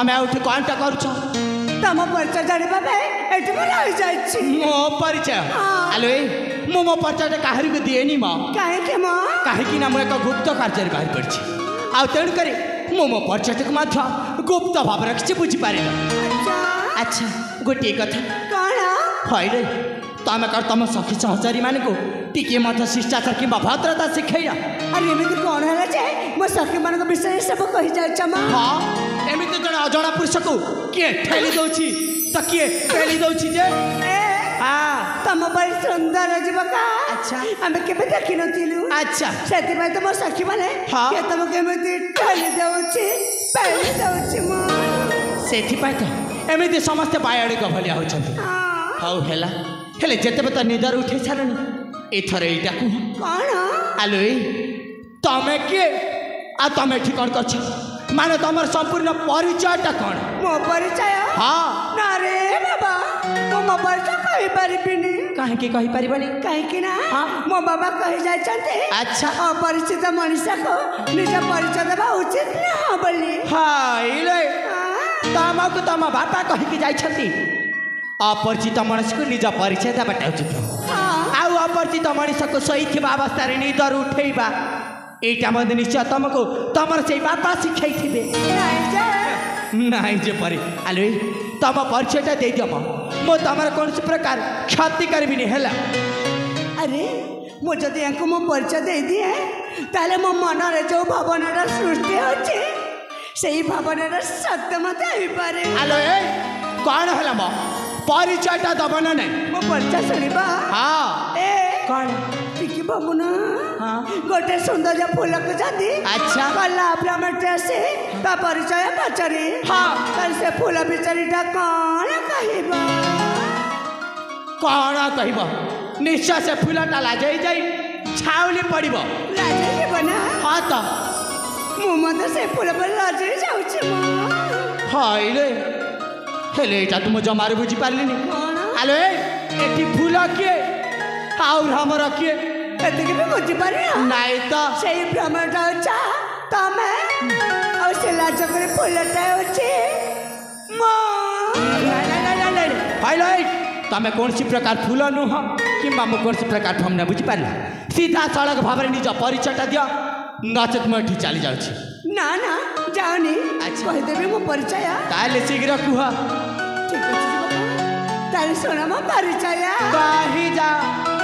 तमें आउठ कौनटा करुछ तम परिचय जानिबा एठी मैं रहि जाइछि मो परिचय हेलो मो मो परिचय काहरी को दिएनी म काहे के म काहे कि ना मो एक गुप्त कार्य बाहर पड़छि आ तेणु करी मो परिचय को मात्र गुप्त भाव रखछि बुझि पारिल अच्छा गोटे कथा कौन हईरे तमें कर तुम सखी सहचारी मान को टिके मत शिष्टाचार कि भद्रता शिखेया अरे एमती कौन है जे मो सखी मान विषय सब कही जाइछ म हाँ एमती जन अजଣା पुरुष को किए ठेली दउछि त किए ठेली दउछि जे हाँ तम बड़ी सुंदर जीवका अच्छा हमें केबे देखि नथिलु अच्छा सेति भाई तो मो सखी माने हाँ के तुम केमती ठेली दउछि पेली दउछि म सेति पाई तो एमती समस्त बायाड़ी को भलिया होछंती हौ हेला हेले जेते बता निदर उठे छारनी एथरे एटा को कौन आलो तमे के आ तमे ठिकन करछ माने तमर संपूर्ण परिचयटा कौन मो परिचय हाँ ना रे बाबा मो परिचय कहि परिबिनी काहे के कहि परिबनी काहे कि ना मो बाबा कहि जाइछन्ते अच्छा अपरिचित मनुष्य को निज परिचय देबा उचित ना बोली हां इले तमको तम बापा कहि के जाइछन्ती अपरिचित मनुष्य को निज परिचय देबाटा उचित आउ अपरिचित मनुष्य को सही अवस्था निदर उठेबा एटा मत निश्चय तुमको तमर से बापा शिखाई थे नहीं जे परे आलो तम परिचयटा दे दियो मो तमर कौन प्रकार क्षति करबी नहीं हैला अरे मो जदि यांको मो परिचय दे दिए ताले मो मन रे जो भावनाटा सृष्टि होचे सेही भावनाटा सत्य मत आइ पारे आलो कौन हैला मो परिचयटा दब ना नहीं मो परिचय सुनिबा हाँ ए कौन टिकी बाबूना हाँ गोटे सुंदर जा फूल को जाती अच्छा कला ब्राह्मण से ता परिचय पचरी हाँ तर से फूल बिचरीटा कौन कहबा कौन कहबा निश्चय से फूलटा लाजई जाई छाउली पड़िबो लाजे बना हाँ तो मु मत से फूल पर लाजे जाउछि म हाय रे हेले एटा तुम जमारे बुझी पारलिनी आलो एठी फूल किए और हमर किए एतिके भी बुझी पारे नहीं तो सेही ब्राह्मणटा अच्छा तमे और से लाज करे फूलटा होछि म नहीं हाय तमें कौन सी प्रकार फूल नुह कि कौन सी प्रकार हम बुझी पार सीधा सड़क भाव निज परिचयटा दियो नचेत मैं एठी चली जाउछि ना ना जाओनी कहि देबे मो परिचय ताले शीघ्र कुह ठीक अछि ताले सुना मो परिचय कहि जा